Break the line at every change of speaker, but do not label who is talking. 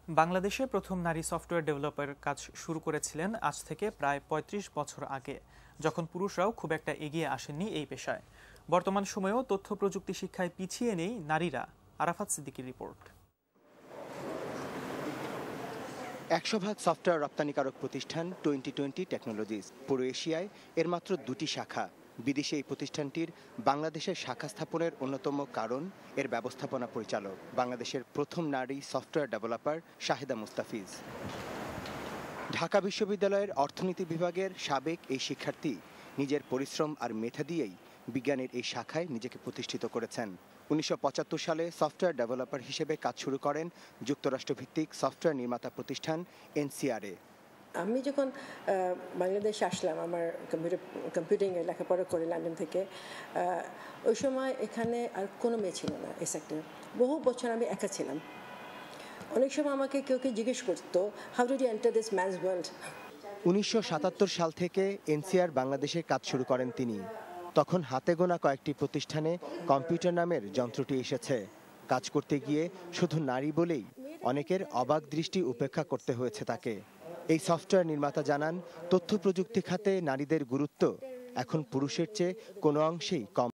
বাংলাদেশে প্রথম নারী সফটওয়্যার ডেভেলপার কাজ শুরু করেছিলেন আজ থেকে প্রায় ৩৫ বছর আগে, যখন পুরুষরাও খুব একটা এগিয়ে আসেননি এই পেশায়। বর্তমান সময়েও তথ্য প্রযুক্তি শিক্ষায় পিছিয়ে নেই নারীরা। আরাফাত সিদ্দিকীর রিপোর্ট।
১০০ ভাগ সফটওয়্যার রপ্তানিকারক প্রতিষ্ঠান 2020 টেকনোলজিস। পুরো এশিয়ায় এর মাত্র 2টি শাখা। বিদেশে এই প্রতিষ্ঠানটির বাংলাদেশের শাখা স্থাপনের অন্যতম কারণ এর ব্যবস্থাপনা পরিচালক, বাংলাদেশের প্রথম নারী সফটওয়্যার ডেভেলপার শাহেদা মুস্তাফিজ। ঢাকা বিশ্ববিদ্যালয়ের অর্থনীতি বিভাগের সাবেক এই শিক্ষার্থী নিজের পরিশ্রম আর মেধা দিয়েই বিজ্ঞানের এই শাখায় নিজেকে প্রতিষ্ঠিত করেছেন। ১৯৭৫ সালে সফটওয়্যার ডেভেলপার হিসেবে কাজ শুরু করেন যুক্তরাষ্ট্রভিত্তিক সফটওয়্যার নির্মাতা প্রতিষ্ঠান এনসিআরএ।
আমি যখন বাংলাদেশে আসলাম, আমার কম্পিউটিংয়ে লেখাপড়া করে লন্ডন থেকে, ওই সময় এখানে আর কোনো মেয়ে ছিল না এই সেক্টরে। বহু বছর আমি একা ছিলাম। অনেক সময় আমাকে কেউ জিজ্ঞেস করতো, how did you enter this man's world.
১৯৭৭ সাল থেকে এনসিআর বাংলাদেশে কাজ শুরু করেন তিনি। তখন হাতে গোনা কয়েকটি প্রতিষ্ঠানে কম্পিউটার নামের যন্ত্রটি এসেছে। কাজ করতে গিয়ে শুধু নারী বলেই অনেকের অবাক দৃষ্টি উপেক্ষা করতে হয়েছে তাকে। এই সফটওয়্যার নির্মাতা জানান, তথ্য প্রযুক্তি খাতে নারীদের গুরুত্ব এখন পুরুষের চেয়ে কোনো অংশেই কম।